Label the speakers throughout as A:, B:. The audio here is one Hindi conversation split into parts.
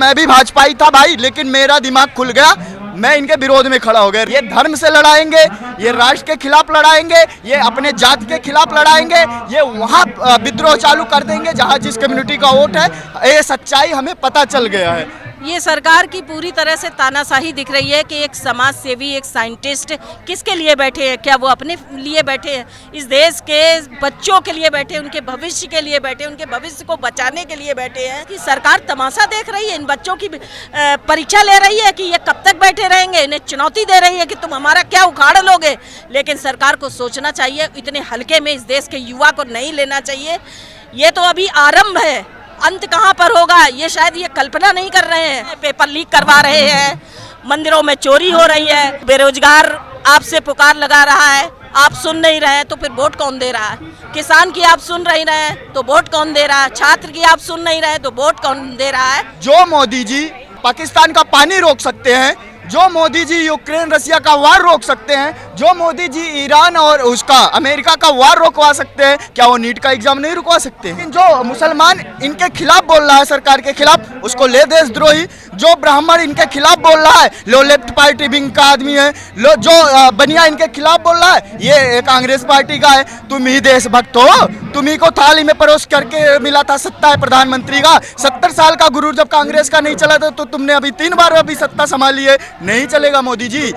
A: मैं भी भाजपाई था भाई, लेकिन मेरा दिमाग खुल गया, मैं इनके विरोध में खड़ा हो गया। ये धर्म से लड़ाएंगे, ये राष्ट्र के खिलाफ लड़ाएंगे, ये अपने जात के खिलाफ लड़ाएंगे, ये वहाँ विद्रोह चालू कर देंगे जहाँ जिस कम्युनिटी का वोट है। ये सच्चाई हमें पता चल गया है।
B: ये सरकार की पूरी तरह से तानाशाही दिख रही है कि एक समाज सेवी, एक साइंटिस्ट किसके लिए बैठे हैं? क्या वो अपने लिए बैठे हैं? इस देश के बच्चों के लिए बैठे, उनके भविष्य के लिए बैठे, उनके भविष्य को बचाने के लिए बैठे हैं। कि सरकार तमाशा देख रही है, इन बच्चों की परीक्षा ले रही है कि ये कब तक बैठे रहेंगे, इन्हें चुनौती दे रही है कि तुम हमारा क्या उखाड़ लोगे। लेकिन सरकार को सोचना चाहिए, इतने हल्के में इस देश के युवा को नहीं लेना चाहिए। ये तो अभी आरंभ है, अंत कहाँ पर होगा ये शायद ये कल्पना नहीं कर रहे हैं। पेपर लीक करवा रहे हैं, मंदिरों में चोरी हो रही है, बेरोजगार आपसे पुकार लगा रहा है, आप सुन नहीं रहे हैं तो फिर वोट कौन दे रहा है? किसान की आप सुन नहीं रहे हैं तो वोट कौन दे रहा है? छात्र की आप सुन नहीं रहे हैं तो वोट कौन दे रहा है?
A: जो मोदी जी पाकिस्तान का पानी रोक सकते हैं, जो मोदी जी यूक्रेन रसिया का वार रोक सकते हैं, जो मोदी जी ईरान और उसका अमेरिका का वार रोकवा सकते हैं, क्या वो नीट का एग्जाम नहीं रुकवा सकते हैं? लेकिन जो मुसलमान इनके खिलाफ बोल रहा है, सरकार के खिलाफ, उसको ले देशद्रोही। जो ब्राह्मण इनके खिलाफ बोल रहा है, लो लेफ्ट पार्टी विंग का आदमी है, लो जो बनिया इनके खिलाफ बोल रहा है, ये कांग्रेस पार्टी का है। तुम ही देशभक्त हो, तुम्ही को थाली में परोस करके मिला था सत्ता है प्रधानमंत्री का। 70 साल का गुरु जब कांग्रेस का नहीं चला था तो तुमने अभी 3 बार अभी सत्ता संभाली है, नहीं चलेगा मोदी जी।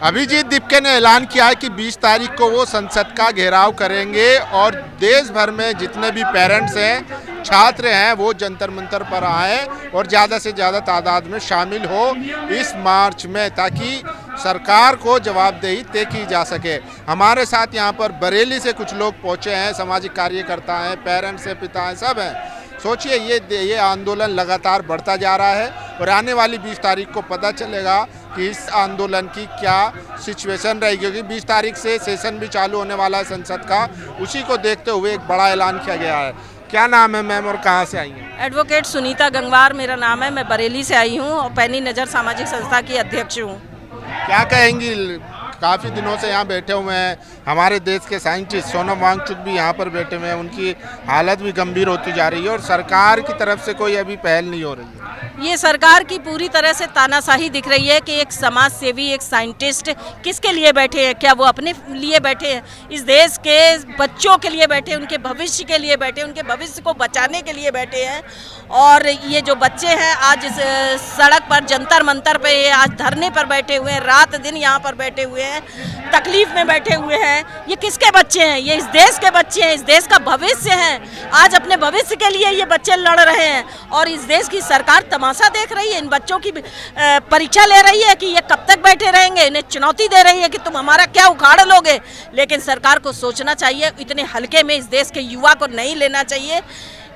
C: अभिजीत दीपके ने ऐलान किया है कि 20 तारीख को वो संसद का घेराव करेंगे और देश भर में जितने भी पेरेंट्स हैं, छात्र हैं, वो जंतर मंतर पर आए और ज़्यादा से ज़्यादा तादाद में शामिल हो इस मार्च में, ताकि सरकार को जवाबदेही तय की जा सके। हमारे साथ यहाँ पर बरेली से कुछ लोग पहुँचे हैं, सामाजिक कार्यकर्ता हैं, पेरेंट्स हैं, पिता हैं, सब हैं। सोचिए ये आंदोलन लगातार बढ़ता जा रहा है और आने वाली 20 तारीख को पता चलेगा कि इस आंदोलन की क्या सिचुएशन रहेगी, क्योंकि 20 तारीख से सेशन भी चालू होने वाला है संसद का। उसी को देखते हुए एक बड़ा ऐलान किया गया है। क्या नाम है मैम और कहाँ से आई हैं?
B: एडवोकेट सुनीता गंगवार मेरा नाम है, मैं बरेली से आई हूँ और पैनी नज़र सामाजिक संस्था की अध्यक्ष हूँ।
C: क्या कहेंगी, काफ़ी दिनों से यहाँ बैठे हुए हैं हमारे देश के साइंटिस्ट सोनम वांगचुक भी यहाँ पर बैठे हुए हैं, उनकी हालत भी गंभीर होती जा रही है और सरकार की तरफ से कोई अभी पहल नहीं हो रही है।
B: ये सरकार की पूरी तरह से तानाशाही दिख रही है कि एक समाज सेवी, एक साइंटिस्ट किसके लिए बैठे हैं? क्या वो अपने लिए बैठे हैं? इस देश के बच्चों के लिए बैठे, उनके भविष्य के लिए बैठे, उनके भविष्य को बचाने के लिए बैठे हैं। और ये जो बच्चे हैं आज इस सड़क पर, जंतर मंतर पे, आज धरने पर बैठे हुए हैं, रात दिन यहाँ पर बैठे हुए हैं, तकलीफ में बैठे हुए हैं। ये किसके बच्चे हैं? ये इस देश के बच्चे हैं, इस देश का भविष्य है। आज अपने भविष्य के लिए ये बच्चे लड़ रहे हैं और इस देश की सरकार तमाशा देख रही है, इन बच्चों की परीक्षा ले रही है कि ये कब तक बैठे रहेंगे, इन्हें चुनौती दे रही है कि तुम हमारा क्या उखाड़ लोगे। लेकिन सरकार को सोचना चाहिए, इतने हल्के में इस देश के युवा को नहीं लेना चाहिए।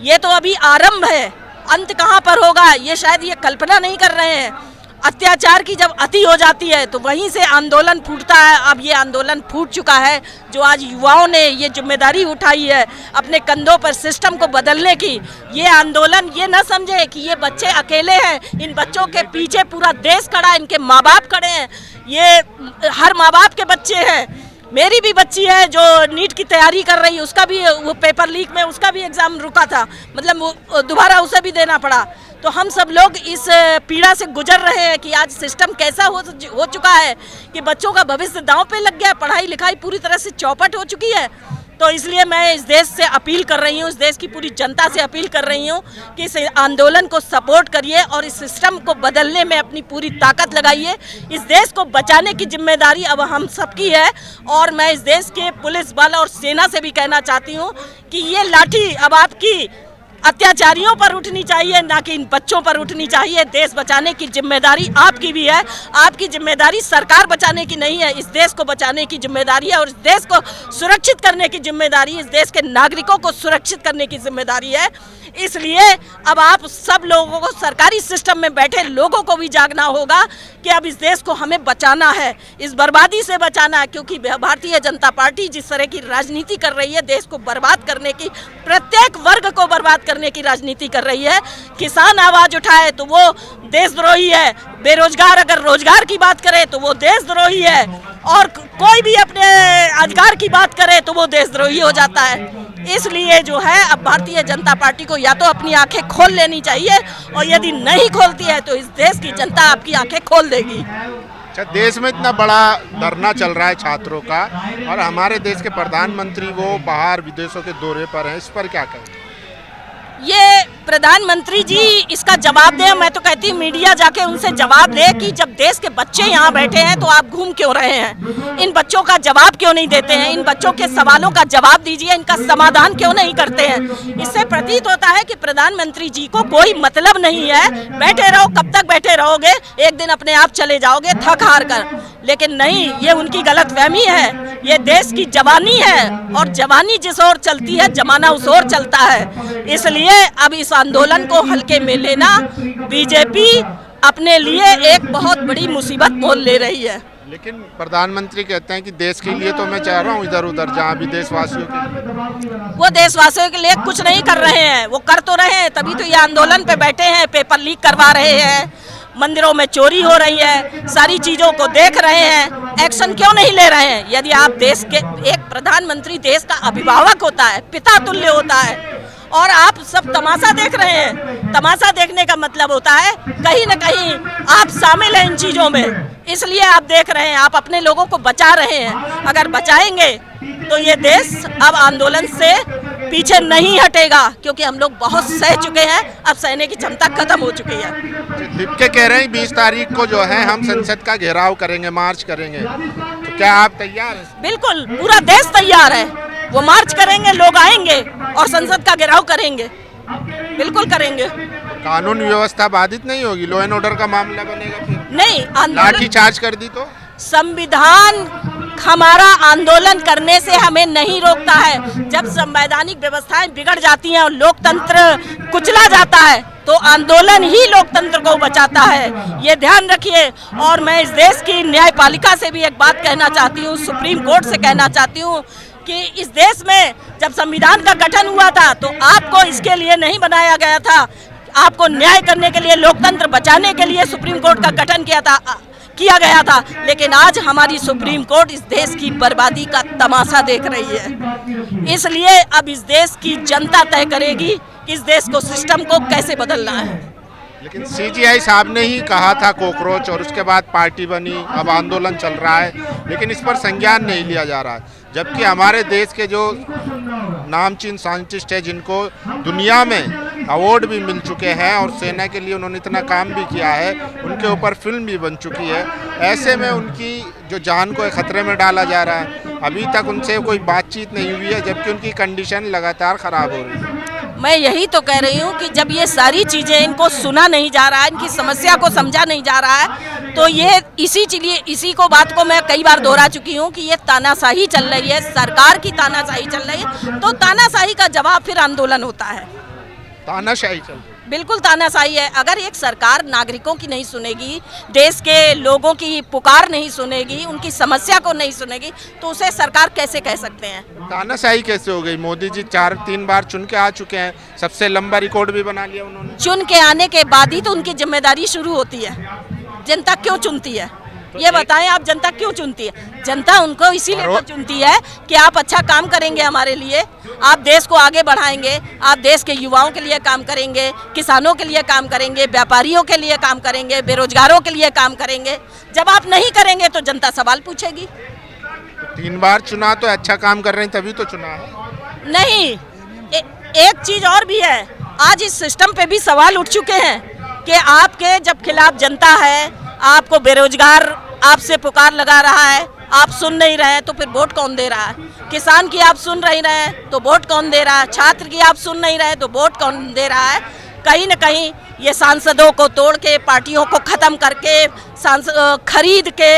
B: ये तो अभी आरंभ है, अंत कहाँ पर होगा ये शायद ये कल्पना नहीं कर रहे हैं। अत्याचार की जब अति हो जाती है तो वहीं से आंदोलन फूटता है। अब ये आंदोलन फूट चुका है, जो आज युवाओं ने ये जिम्मेदारी उठाई है अपने कंधों पर सिस्टम को बदलने की। ये आंदोलन ये न समझे कि ये बच्चे अकेले हैं, इन बच्चों के पीछे पूरा देश खड़ा है, इनके माँ बाप खड़े हैं। ये हर माँ बाप के बच्चे हैं। मेरी भी बच्ची है जो नीट की तैयारी कर रही है, उसका भी वो पेपर लीक में उसका भी एग्ज़ाम रुका था, मतलब दोबारा उसे भी देना पड़ा। तो हम सब लोग इस पीड़ा से गुजर रहे हैं कि आज सिस्टम कैसा हो चुका है कि बच्चों का भविष्य दांव पे लग गया, पढ़ाई लिखाई पूरी तरह से चौपट हो चुकी है। तो इसलिए मैं इस देश से अपील कर रही हूँ, इस देश की पूरी जनता से अपील कर रही हूँ कि इस आंदोलन को सपोर्ट करिए और इस सिस्टम को बदलने में अपनी पूरी ताकत लगाइए। इस देश को बचाने की जिम्मेदारी अब हम सबकी है और मैं इस देश के पुलिस बल और सेना से भी कहना चाहती हूँ कि ये लाठी अब आपकी अत्याचारियों पर उठनी चाहिए, ना कि इन बच्चों पर उठनी चाहिए। देश बचाने की जिम्मेदारी आपकी भी है, आपकी जिम्मेदारी सरकार बचाने की नहीं है, इस देश को बचाने की जिम्मेदारी है और इस देश को सुरक्षित करने की जिम्मेदारी, इस देश के नागरिकों को सुरक्षित करने की जिम्मेदारी है। इसलिए अब आप सब लोगों को, सरकारी सिस्टम में बैठे लोगों को भी जागना होगा कि अब इस देश को हमें बचाना है, इस बर्बादी से बचाना है। क्योंकि भारतीय जनता पार्टी जिस तरह की राजनीति कर रही है, देश को बर्बाद करने की, प्रत्येक वर्ग को बर्बाद करने की राजनीति कर रही है। किसान आवाज उठाए तो वो देशद्रोही है, बेरोजगार अगर रोजगार की बात करे तो वो देशद्रोही है और कोई भी अपने अधिकार की बात करे तो वो देशद्रोही हो जाता है। इसलिए जो है अब भारतीय जनता पार्टी को या तो अपनी आंखें खोल लेनी चाहिए, और यदि नहीं खोलती है तो इस देश की जनता आपकी आंखें खोल देगी।
C: अच्छा, देश में इतना बड़ा धरना चल रहा है छात्रों का, और हमारे देश के प्रधानमंत्री वो बाहर विदेशों के दौरे पर हैं, इस पर क्या कहें?
B: ये प्रधानमंत्री जी इसका जवाब दें। मैं तो कहती हूँ मीडिया जाके उनसे जवाब दे कि जब देश के बच्चे यहाँ बैठे हैं तो आप घूम क्यों रहे हैं, इन बच्चों का जवाब क्यों नहीं देते हैं, इन बच्चों के सवालों का जवाब दीजिए, इनका समाधान क्यों नहीं करते हैं। इससे प्रतीत होता है कि प्रधानमंत्री जी को कोई मतलब नहीं है। बैठे रहो, कब तक बैठे रहोगे, एक दिन अपने आप चले जाओगे थक हार कर। लेकिन नहीं, ये उनकी गलतफहमी है। ये देश की जवानी है, और जवानी जिस ओर चलती है जमाना उस ओर चलता है। इसलिए अब इस आंदोलन को हल्के में लेना बीजेपी अपने लिए एक बहुत बड़ी मुसीबत मोल ले रही है।
C: लेकिन प्रधानमंत्री कहते हैं कि देश के लिए तो मैं चाह रहा हूँ इधर उधर जहाँ भी देशवासियों के,
B: वो देशवासियों के लिए कुछ नहीं कर रहे हैं। वो कर तो रहे हैं, तभी तो ये आंदोलन पे बैठे हैं, पेपर लीक करवा रहे हैं, मंदिरों में चोरी हो रही है, सारी चीजों को देख रहे हैं, एक्शन क्यों नहीं ले रहे हैं। यदि आप देश के, एक प्रधानमंत्री देश का अभिभावक होता है, पिता तुल्य होता है, और आप सब तमाशा देख रहे हैं। तमाशा देखने का मतलब होता है कहीं न कहीं आप शामिल हैं इन चीजों में, इसलिए आप देख रहे हैं, आप अपने लोगों को बचा रहे हैं। अगर बचाएंगे तो ये देश अब आंदोलन से पीछे नहीं हटेगा, क्योंकि हम लोग बहुत सह चुके हैं, अब सहने की क्षमता खत्म हो चुकी है।
C: लिख के कह रहे हैं 20 तारीख को जो है हम संसद का घेराव करेंगे, मार्च करेंगे, तो क्या आप तैयार हैं?
B: बिल्कुल, पूरा देश तैयार है। वो मार्च करेंगे, लोग आएंगे और संसद का घेराव करेंगे, बिल्कुल करेंगे।
C: कानून व्यवस्था बाधित नहीं होगी? लॉ एंड ऑर्डर का मामला बनेगा फिर?
B: नहीं,
C: लाठी चार्ज कर दी तो?
B: संविधान हमारा आंदोलन करने से हमें नहीं रोकता है। जब संवैधानिक व्यवस्थाएं बिगड़ जाती हैं और लोकतंत्र कुचला जाता है तो आंदोलन ही लोकतंत्र को बचाता है, ये ध्यान रखिए। और मैं इस देश की न्यायपालिका से भी एक बात कहना चाहती हूँ, सुप्रीम कोर्ट से कहना चाहती हूँ कि इस देश में जब संविधान का गठन हुआ था तो आपको इसके लिए नहीं बनाया गया था, आपको न्याय करने के लिए, लोकतंत्र बचाने के लिए सुप्रीम कोर्ट का गठन किया गया था। लेकिन आज हमारी सुप्रीम कोर्ट इस देश की बर्बादी का तमाशा देख रही है। इसलिए अब इस देश की जनता तय करेगी कि इस देश को, सिस्टम को कैसे बदलना है।
C: लेकिन सीजीआई साहब ने ही कहा था कॉकरोच, और उसके बाद पार्टी बनी, अब आंदोलन चल रहा है, लेकिन इस पर संज्ञान नहीं लिया जा रहा है। जबकि हमारे देश के जो नामचीन साइंटिस्ट हैं, जिनको दुनिया में अवार्ड भी मिल चुके हैं और सेना के लिए उन्होंने इतना काम भी किया है, उनके ऊपर फिल्म भी बन चुकी है, ऐसे में उनकी जो जान को खतरे में डाला जा रहा है। अभी तक उनसे कोई बातचीत नहीं हुई है, जबकि उनकी कंडीशन लगातार ख़राब हो रही है।
B: मैं यही तो कह रही हूँ कि जब ये सारी चीज़ें इनको सुना नहीं जा रहा है, इनकी समस्या को समझा नहीं जा रहा है, तो ये इसी को बात को मैं कई बार दोहरा चुकी हूँ कि ये तानाशाही चल रही है, सरकार की तानाशाही चल रही है। तो तानाशाही का जवाब फिर आंदोलन होता है।
C: तानाशाही चल रही है,
B: बिल्कुल तानाशाही है। अगर एक सरकार नागरिकों की नहीं सुनेगी, देश के लोगों की पुकार नहीं सुनेगी, उनकी समस्या को नहीं सुनेगी, तो उसे सरकार कैसे कह सकते हैं?
C: तानाशाही कैसे हो गई? मोदी जी 3 बार चुन के आ चुके हैं, सबसे लंबा रिकॉर्ड भी बना लिया उन्होंने।
B: चुन के आने के बाद ही तो उनकी जिम्मेदारी शुरू होती है। जनता क्यों चुनती है, ये बताएं आप, जनता क्यों चुनती है? जनता उनको इसीलिए तो चुनती है कि आप अच्छा काम करेंगे हमारे लिए, आप देश को आगे बढ़ाएंगे, आप देश के युवाओं के लिए काम करेंगे, किसानों के लिए काम करेंगे, व्यापारियों के लिए काम करेंगे, बेरोजगारों के लिए काम करेंगे। जब आप नहीं करेंगे तो जनता सवाल पूछेगी।
C: 3 बार चुना तो अच्छा काम कर रहे हैं, तभी तो चुना है।
B: नहीं, एक चीज और भी है, आज इस सिस्टम पे भी सवाल उठ चुके हैं कि आपके जब खिलाफ जनता है, आपको बेरोजगार आपसे पुकार लगा रहा है, आप सुन नहीं रहे हैं, तो फिर वोट कौन दे रहा है? किसान की आप सुन नहीं रहे हैं तो वोट कौन दे रहा है? छात्र की आप सुन नहीं रहे तो वोट कौन दे रहा है? कहीं न कहीं ये सांसदों को तोड़ के, पार्टियों को ख़त्म करके, खरीद के,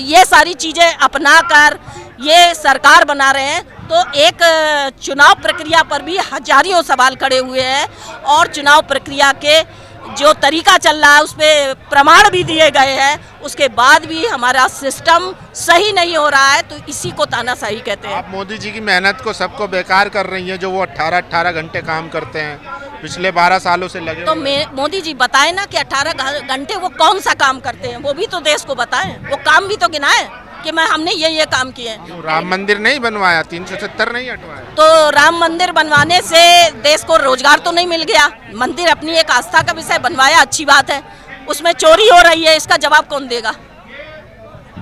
B: ये सारी चीज़ें अपना कर ये सरकार बना रहे हैं। तो एक चुनाव प्रक्रिया पर भी हजारों सवाल खड़े हुए हैं, और चुनाव प्रक्रिया के जो तरीका चल रहा है उस पर प्रमाण भी दिए गए हैं, उसके बाद भी हमारा सिस्टम सही नहीं हो रहा है, तो इसी को तानाशाही कहते हैं।
C: आप मोदी जी की मेहनत को सबको बेकार कर रही हैं, जो वो 18 घंटे काम करते हैं, पिछले 12 सालों से लगे।
B: तो मोदी जी बताएं ना कि 18 घंटे वो कौन सा काम करते हैं, वो भी तो देश को बताएं, वो काम भी तो गिनाएं। कि मैं हमने ये काम किए हैं।
C: क्यों राम मंदिर नहीं बनवाया, 370 नहीं हटवाया?
B: तो राम मंदिर बनवाने से देश को रोजगार तो नहीं मिल गया। मंदिर अपनी एक आस्था का विषय बनवाया, अच्छी बात है। उसमें चोरी हो रही है, इसका जवाब कौन देगा?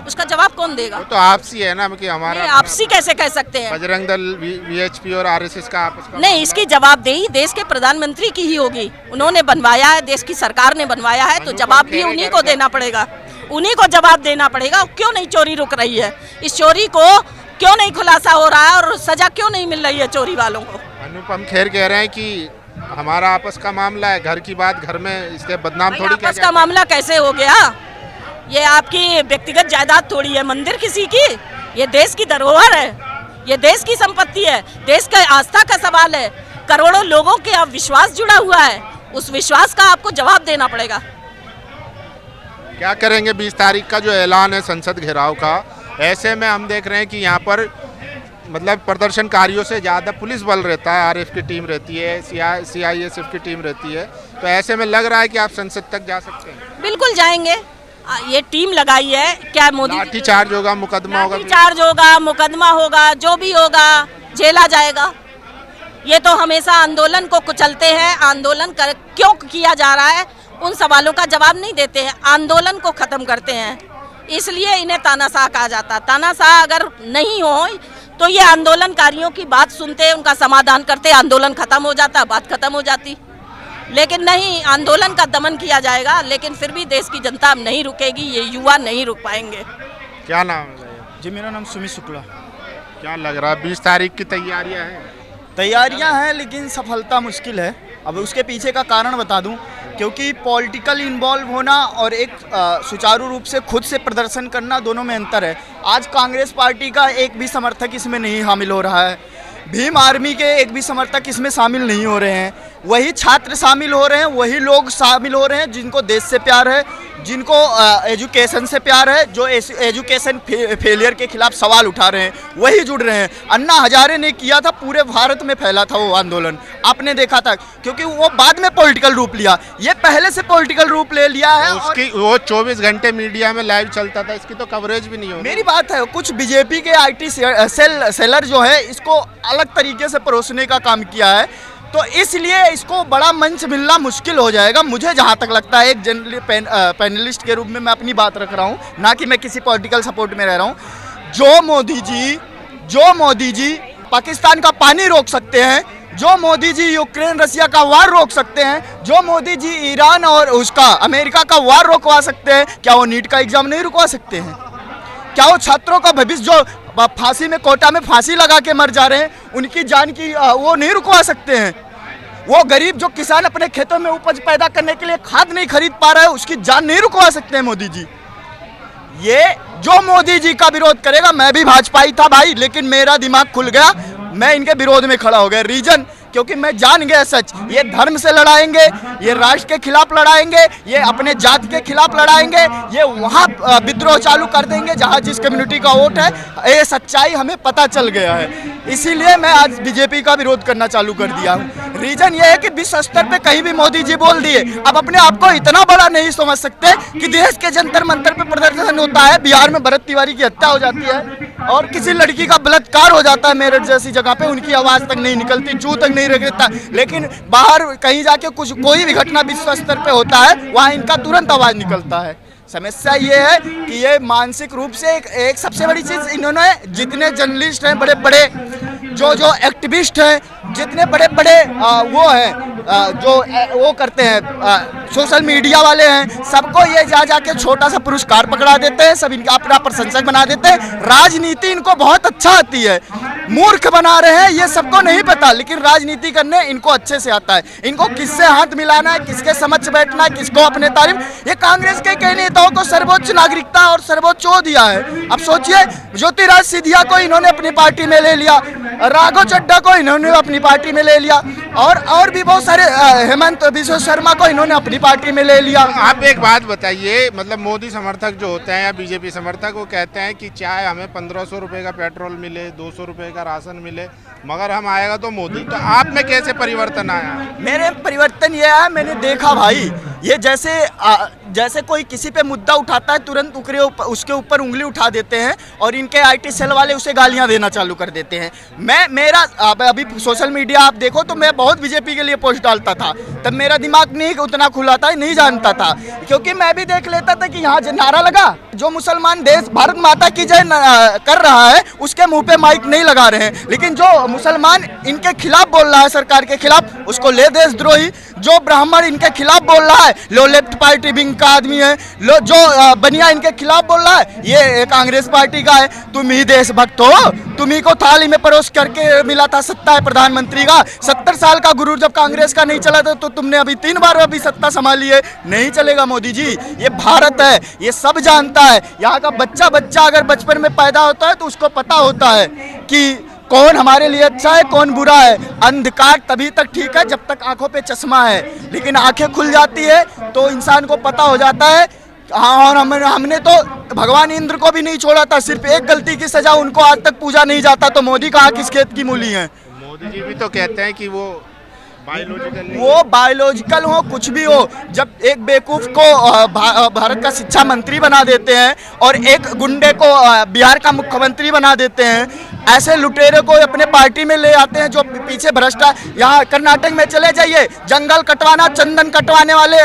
B: उसका जवाब कौन देगा?
C: वो तो आपसी है ना कि हमारा
B: नहीं, आपसी कैसे कह सकते हैं?
C: बजरंग दल, वीएचपी और आरएसएस का आपस का
B: नहीं, इसकी जवाबदेही देश के प्रधानमंत्री की ही होगी। उन्होंने बनवाया है, देश की सरकार ने बनवाया है, तो जवाब भी उन्हीं को देना पड़ेगा। उन्हीं को जवाब देना पड़ेगा। क्यों नहीं चोरी रुक रही है? इस चोरी को क्यों नहीं खुलासा हो रहा है और सजा क्यों नहीं मिल रही है चोरी वालों को?
C: अनुपम खेर कह रहे हैं कि हमारा आपस का मामला है, घर की बात घर में, इसके बदनाम
B: भाई,
C: थोड़ी किया
B: आपस का मामला कैसे हो गया? ये आपकी व्यक्तिगत जायदाद थोड़ी है, मंदिर किसी की, ये देश की धरोहर है, ये देश की संपत्ति है, देश का आस्था का सवाल है। करोड़ों लोगों के अब विश्वास जुड़ा हुआ है, उस विश्वास का आपको जवाब देना पड़ेगा।
C: क्या करेंगे 20 तारीख का जो ऐलान है संसद घेराव का? ऐसे में हम देख रहे हैं कि यहाँ पर मतलब प्रदर्शनकारियों से ज़्यादा पुलिस बल रहता है, आरएफ की टीम रहती है, सीआईएसएफ की टीम रहती है, तो ऐसे में लग रहा है कि आप संसद तक जा सकते हैं।
B: बिल्कुल जाएंगे, ये टीम लगाई है। क्या मोदी
C: लाठी चार्ज होगा, मुकदमा होगा?
B: चार्ज होगा, मुकदमा होगा, जो भी होगा जेला जाएगा। ये तो हमेशा आंदोलन को कुचलते हैं। आंदोलन क्यों किया जा रहा है उन सवालों का जवाब नहीं देते हैं, आंदोलन को खत्म करते हैं। इसलिए इन्हें तानाशाह कहा जाता है। तानाशाह अगर नहीं हो तो ये आंदोलनकारियों की बात सुनते, उनका समाधान करते, आंदोलन खत्म हो जाता, बात खत्म हो जाती। लेकिन नहीं, आंदोलन का दमन किया जाएगा, लेकिन फिर भी देश की जनता अब नहीं रुकेगी, ये युवा नहीं रुक पाएंगे।
C: क्या नाम है भैया?
A: जी मेरा नाम सुमित शुक्ला।
C: क्या लग रहा है 20 तारीख की तैयारियां हैं?
A: तैयारियां हैं लेकिन सफलता मुश्किल है। अब उसके पीछे का कारण बता दूं, क्योंकि पॉलिटिकल इन्वॉल्व होना और एक सुचारू रूप से खुद से प्रदर्शन करना, दोनों में अंतर है। आज कांग्रेस पार्टी का एक भी समर्थक इसमें नहीं शामिल हो रहा है, भीम आर्मी के एक भी समर्थक इसमें शामिल नहीं हो रहे हैं। वही छात्र शामिल हो रहे हैं, वही लोग शामिल हो रहे हैं जिनको देश से प्यार है, जिनको एजुकेशन से प्यार है, जो एजुकेशन फेलियर के खिलाफ सवाल उठा रहे हैं, वही जुड़ रहे हैं। अन्ना हजारे ने किया था, पूरे भारत में फैला था वो आंदोलन, आपने देखा था, क्योंकि वो बाद में पॉलिटिकल रूप लिया, ये पहले से पॉलिटिकल रूप ले लिया है।
C: उसकी वो 24 घंटे मीडिया में लाइव चलता था, इसकी तो कवरेज भी नहीं हो रही।
A: मेरी बात है, कुछ बीजेपी के आईटी सेलर जो है इसको अलग तरीके से परोसने का काम किया है, तो इसलिए इसको बड़ा मंच मिलना मुश्किल हो जाएगा। मुझे जहाँ तक लगता है, एक जनरली पैनलिस्ट के रूप में मैं अपनी बात रख रहा हूँ, ना कि मैं किसी पॉलिटिकल सपोर्ट में रह रहा हूँ। जो मोदी जी पाकिस्तान का पानी रोक सकते हैं, जो मोदी जी यूक्रेन रसिया का वार रोक सकते हैं, जो मोदी जी ईरान और उसका अमेरिका का वार रोकवा सकते हैं, क्या वो नीट का एग्जाम नहीं रुकवा सकते हैं? क्या वो छात्रों का भविष्य जो फांसी में, कोटा में फांसी लगा के मर जा रहे हैं, उनकी जान की वो नहीं रुकवा सकते हैं? वो गरीब जो किसान अपने खेतों में उपज पैदा करने के लिए खाद नहीं खरीद पा रहा है, उसकी जान नहीं रुकवा सकते हैं मोदी जी? ये जो मोदी जी का विरोध करेगा, मैं भी भाजपाई था भाई, लेकिन मेरा दिमाग खुल गया, मैं इनके विरोध में खड़ा हो गया। रीजन क्योंकि मैं जान गया सच, ये धर्म से लड़ाएंगे, ये राष्ट्र के खिलाफ लड़ाएंगे, ये अपने जाति के खिलाफ लड़ाएंगे, ये वहाँ विद्रोह चालू कर देंगे जहाँ जिस कम्युनिटी का वोट है। ये सच्चाई हमें पता चल गया है, इसीलिए मैं आज बीजेपी का विरोध करना चालू कर दिया हूँ। रीजन ये है कि विश्व स्तर पे कहीं भी मोदी जी बोल दिए, अब अपने आप को इतना बड़ा नहीं समझ सकते कि देश के जंतर मंतर पे प्रदर्शन होता है, बिहार में भरत तिवारी की हत्या हो जाती है और किसी लड़की का बलात्कार हो जाता है मेरठ जैसी जगह पे, उनकी आवाज तक नहीं निकलती, जू तक नहीं रगड़ता, लेकिन बाहर कहीं जाके कोई भी घटना विश्व स्तर पे होता है, वहाँ इनका तुरंत आवाज निकलता है। समस्या ये है कि ये मानसिक रूप से एक सबसे बड़ी चीज, इन्होंने जितने जर्नलिस्ट हैं, बड़े बड़े जो एक्टिविस्ट हैं, जितने बड़े बड़े वो हैं जो वो करते हैं, सोशल मीडिया वाले हैं, सबको ये जा जाके छोटा सा पुरस्कार पकड़ा देते हैं, सब इनका अपना प्रशंसक बना देते हैं। राजनीति इनको बहुत अच्छा आती है, मूर्ख बना रहे हैं, ये सबको नहीं पता, लेकिन राजनीति करने इनको अच्छे से आता है। इनको किससे हाथ मिलाना है, किसके समक्ष बैठना है, किसको अपने तारीफ। ये कांग्रेस के कई नेताओं को सर्वोच्च नागरिकता और सर्वोच्च वो दिया है। अब सोचिए, ज्योतिराज सिंधिया को इन्होंने अपनी पार्टी में ले लिया, राघव चड्ढा को इन्होंने अपनी पार्टी में ले लिया, और भी बहुत सारे, हेमंत बिश्व शर्मा को इन्होंने अपनी पार्टी में ले लिया।
C: आप एक बात बताइए, मतलब मोदी समर्थक जो होते हैं या बीजेपी समर्थक, वो कहते हैं कि चाहे हमें 1500 रुपए का पेट्रोल मिले, 200 रुपए का राशन मिले, मगर हम आएगा तो मोदी। तो आप में कैसे परिवर्तन आया?
A: मेरे परिवर्तन ये है, मैंने देखा भाई, ये जैसे जैसे कोई किसी पे मुद्दा उठाता है तुरंत उसके ऊपर उंगली उठा देते हैं और इनके आईटी सेल वाले उसे गालियां देना चालू कर देते हैं। मेरा अभी सोशल मीडिया आप देखो तो मैं बहुत बीजेपी के लिए पोस्ट डालता था, तब मेरा दिमाग नहीं उतना खुला था, नहीं जानता था, क्योंकि मैं भी देख लेता था कि यहाँ नारा लगा, जो मुसलमान देश भारत माता की जय कर रहा है उसके मुंह पे माइक नहीं लगा रहे हैं, लेकिन जो मुसलमान इनके खिलाफ बोल रहा है सरकार के खिलाफ उसको ले देशद्रोही, जो ब्राह्मण इनके खिलाफ बोल रहा है लो लेफ्ट पार्टी विंग का आदमी है, लो जो बनिया इनके खिलाफ बोल रहा है ये कांग्रेस पार्टी का है। तुम ही देशभक्त हो, तुम्ही को थाली में परोस करके मिला था सत्ता है प्रधानमंत्री का। 70 साल का गुरूर जब कांग्रेस का नहीं चला था तो तुमने अभी 3 बार अभी सत्ता संभाली है। नहीं चलेगा मोदी जी, ये भारत है, ये सब जानता है। यहाँ का बच्चा अगर बचपन में पैदा होता है तो उसको पता होता है कि कौन हमारे लिए अच्छा है कौन बुरा है। अंधकार तभी तक ठीक है जब तक आंखों पे चश्मा है, लेकिन आंखें खुल जाती है तो इंसान को पता हो जाता है। हाँ, और हमने तो भगवान इंद्र को भी नहीं छोड़ा था, सिर्फ एक गलती की सजा, उनको आज तक पूजा नहीं जाता, तो मोदी कहाँ किस खेत की मूली है।
C: मोदी जी भी तो कहते हैं कि वो
A: बायोलॉजिकल हो कुछ भी हो, जब एक बेवकूफ को भारत का शिक्षा मंत्री बना देते हैं और एक गुंडे को बिहार का मुख्यमंत्री बना देते हैं, ऐसे लुटेरे को अपने पार्टी में ले आते हैं जो पीछे भ्रष्टा। यहाँ कर्नाटक में चले जाइए, जंगल कटवाना, चंदन कटवाने वाले,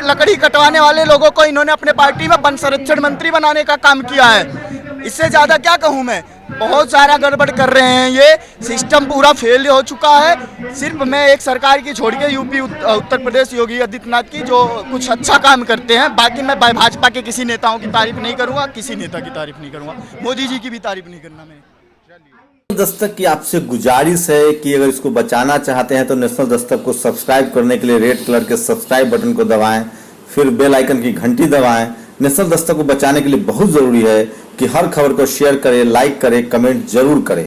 A: लकड़ी कटवाने वाले लोगों को इन्होंने अपने पार्टी में वन संरक्षण मंत्री बनाने का काम किया है। इससे ज्यादा क्या कहूँ मैं, बहुत सारा गड़बड़ कर रहे हैं, ये सिस्टम पूरा फेल हो चुका है। सिर्फ मैं एक सरकार की छोड़ के यूपी उत्तर प्रदेश योगी आदित्यनाथ की जो कुछ अच्छा काम करते हैं, बाकी मैं भाजपा के किसी नेताओं की तारीफ नहीं करूंगा, किसी नेता की तारीफ नहीं करूंगा, मोदी जी की भी तारीफ नहीं करना। मैं
D: दस्तक की आपसे गुजारिश है कि अगर इसको बचाना चाहते हैं तो नेशनल दस्तक को सब्सक्राइब करने के लिए रेड कलर के सब्सक्राइब बटन को दबाएं, फिर बेल आइकन की घंटी दबाएं। नेशनल दस्तक को बचाने के लिए बहुत जरूरी है कि हर खबर को शेयर करें, लाइक करें, कमेंट जरूर करें।